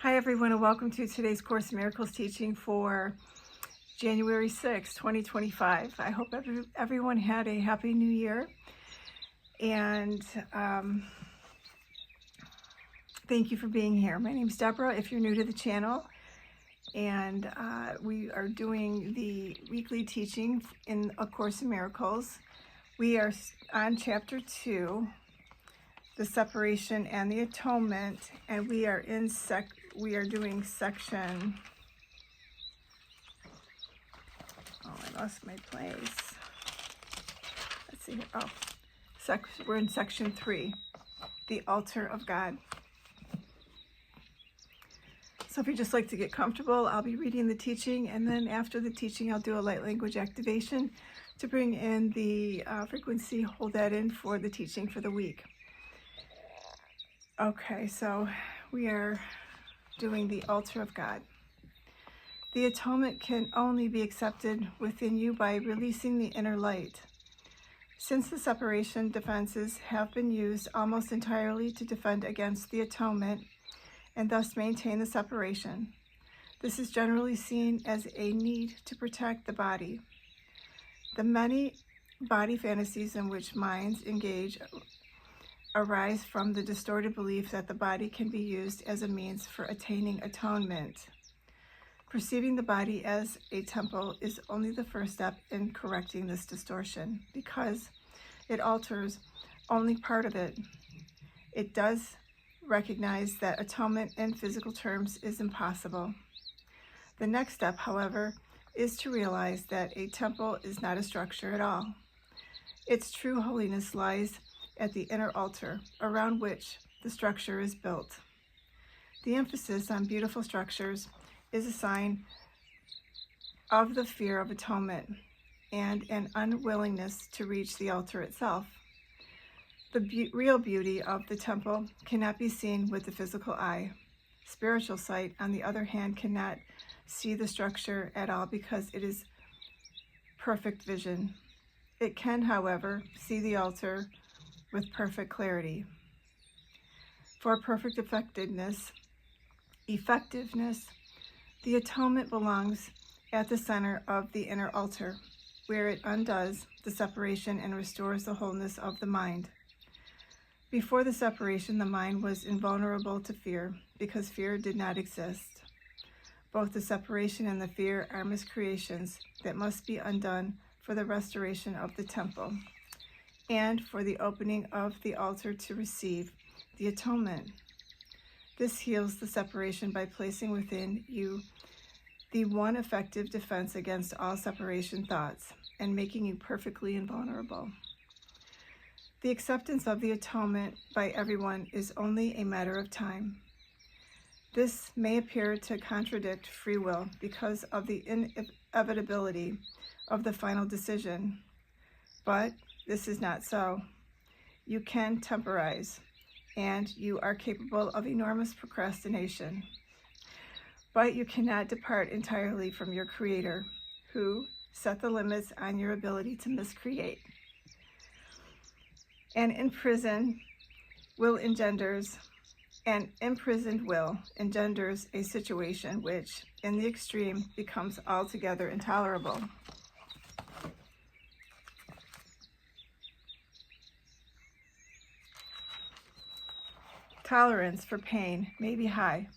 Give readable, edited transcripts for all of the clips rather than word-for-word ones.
Hi everyone, and welcome to today's Course in Miracles teaching for January 6, 2025. I hope everyone had a happy new year, and thank you for being here. My name is Deborah, if you're new to the channel, and we are doing the weekly teaching in A Course in Miracles. We are on Chapter 2, the separation and the atonement, and we are doing section, I lost my place. Let's see here. We're in section 3, the altar of God. So if you just like to get comfortable, I'll be reading the teaching, and then after the teaching I'll do a light language activation to bring in the frequency, hold that in for the teaching for the week. Okay, so we are doing the altar of God. The atonement can only be accepted within you by releasing the inner light. Since the separation defenses have been used almost entirely to defend against the atonement and thus maintain the separation, this is generally seen as a need to protect the body. The many body fantasies in which minds engage arise from the distorted belief that the body can be used as a means for attaining atonement. Perceiving the body as a temple is only the first step in correcting this distortion, because it alters only part of it. It does recognize that atonement in physical terms is impossible. The next step, however, is to realize that a temple is not a structure at all. Its true holiness lies at the inner altar, around which the structure is built. The emphasis on beautiful structures is a sign of the fear of atonement and an unwillingness to reach the altar itself. The real beauty of the temple cannot be seen with the physical eye. Spiritual sight, on the other hand, cannot see the structure at all because it is perfect vision. It can, however, see the altar with perfect clarity. For perfect effectiveness, the atonement belongs at the center of the inner altar, where it undoes the separation and restores the wholeness of the mind. Before the separation, the mind was invulnerable to fear, because fear did not exist. Both the separation and the fear are miscreations that must be undone for the restoration of the temple, and for the opening of the altar to receive the atonement. This heals the separation by placing within you the one effective defense against all separation thoughts and making you perfectly invulnerable. The acceptance of the atonement by everyone is only a matter of time. This may appear to contradict free will because of the inevitability of the final decision, but this is not so. You can temporize, and you are capable of enormous procrastination. But you cannot depart entirely from your Creator, who set the limits on your ability to miscreate. An imprisoned will engenders a situation which, in the extreme, becomes altogether intolerable. Tolerance for pain may be high,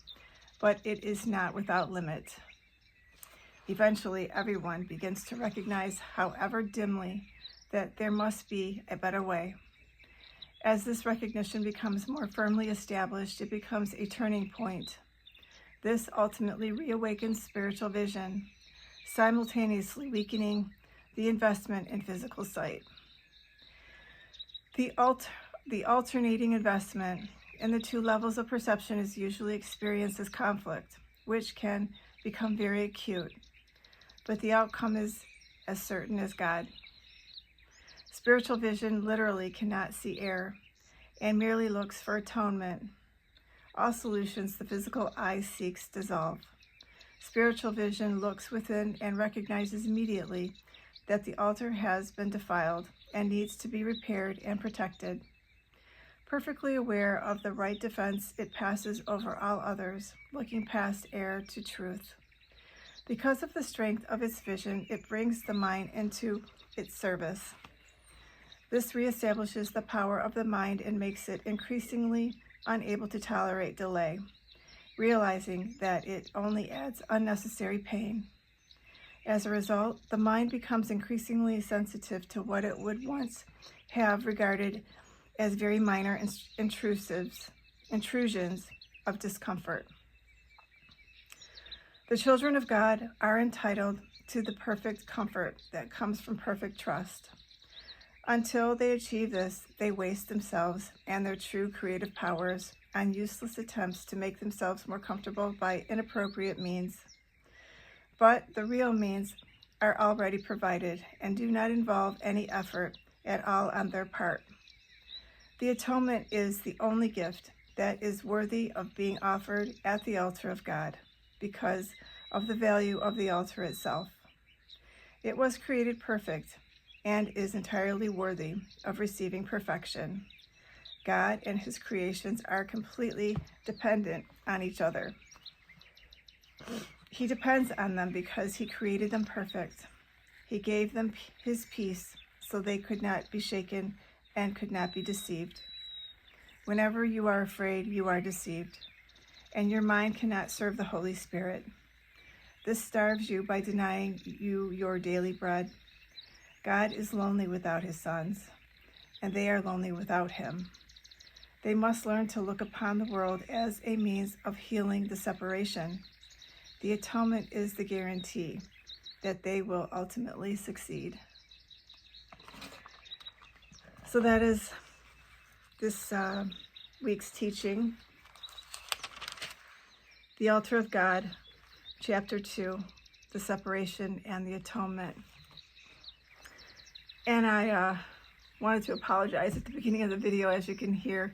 but it is not without limit. Eventually, everyone begins to recognize, however dimly, that there must be a better way. As this recognition becomes more firmly established, it becomes a turning point. This ultimately reawakens spiritual vision, simultaneously weakening the investment in physical sight. The alternating investment in the two levels of perception is usually experienced as conflict, which can become very acute, but the outcome is as certain as God. Spiritual vision literally cannot see error and merely looks for atonement. All solutions the physical eye seeks dissolve. Spiritual vision looks within and recognizes immediately that the altar has been defiled and needs to be repaired and protected. Perfectly aware of the right defense, it passes over all others, looking past error to truth. Because of the strength of its vision, it brings the mind into its service. This reestablishes the power of the mind and makes it increasingly unable to tolerate delay, realizing that it only adds unnecessary pain. As a result, the mind becomes increasingly sensitive to what it would once have regarded as very minor intrusions of discomfort. The children of God are entitled to the perfect comfort that comes from perfect trust. Until they achieve this, they waste themselves and their true creative powers on useless attempts to make themselves more comfortable by inappropriate means. But the real means are already provided and do not involve any effort at all on their part. The atonement is the only gift that is worthy of being offered at the altar of God because of the value of the altar itself. It was created perfect and is entirely worthy of receiving perfection. God and his creations are completely dependent on each other. He depends on them because he created them perfect. He gave them his peace so they could not be shaken and could not be deceived. Whenever you are afraid, you are deceived, and your mind cannot serve the Holy Spirit. This starves you by denying you your daily bread. God is lonely without his sons, and they are lonely without him. They must learn to look upon the world as a means of healing the separation. The atonement is the guarantee that they will ultimately succeed. So that is this week's teaching. The Altar of God, Chapter 2, the Separation and the Atonement. And I wanted to apologize at the beginning of the video. As you can hear,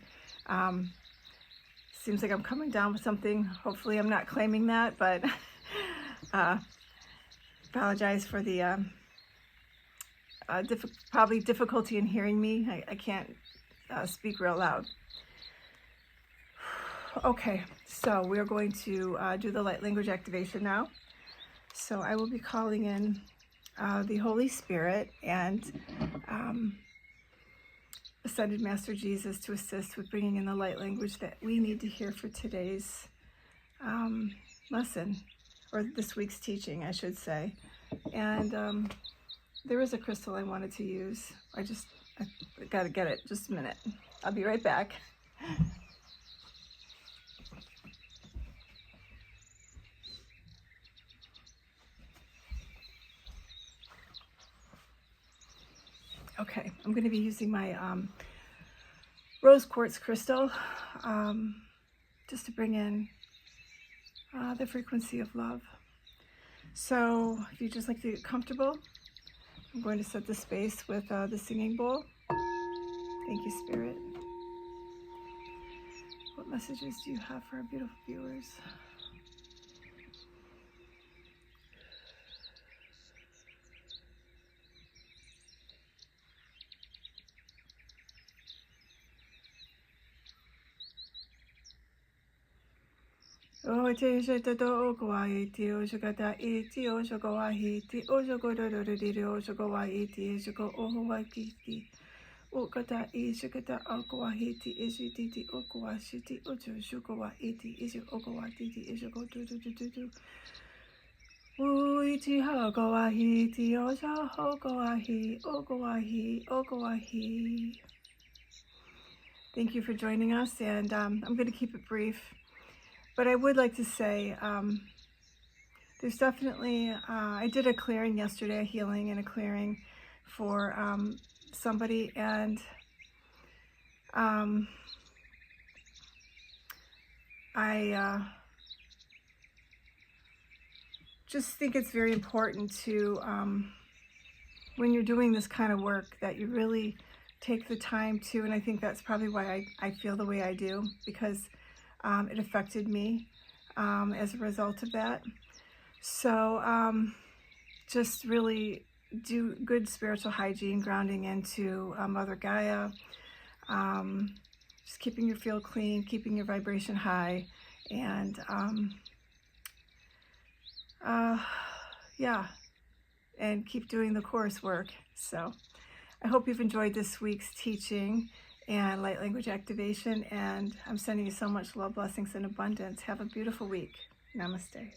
seems like I'm coming down with something. Hopefully I'm not claiming that, but apologize for the probably difficulty in hearing me. I can't speak real loud. Okay, so we're going to do the light language activation now. So I will be calling in the Holy Spirit and Ascended Master Jesus to assist with bringing in the light language that we need to hear for today's lesson, or this week's teaching, I should say. And there is a crystal I wanted to use. I gotta get it. Just a minute. I'll be right back. Okay, I'm going to be using my rose quartz crystal just to bring in the frequency of love. So if you just like to get comfortable, I'm going to set the space with the singing bowl. Thank you, Spirit. What messages do you have for our beautiful viewers? O te sheta to o kawaiti o shakata iti o shakawahiti o shakodororiri o shakawahiti o shako ohuwakiti o kata I shakata o kawahiti ishititi o kawashiti o shukawahiti ishi o kawatiti ishako tutututu o iti ha kawahiti o shaho kawahi o kawahi o kawahi. Thank you for joining us, and I'm going to keep it brief. But I would like to say, there's definitely, I did a clearing yesterday, a healing and a clearing for somebody, and I just think it's very important to, when you're doing this kind of work, that you really take the time to, and I think that's probably why I feel the way I do, because it affected me as a result of that. So just really do good spiritual hygiene, grounding into Mother Gaia, just keeping your field clean, keeping your vibration high, and yeah, and keep doing the course work. So I hope you've enjoyed this week's teaching and light language activation, and I'm sending you so much love, blessings, and abundance. Have a beautiful week. Namaste.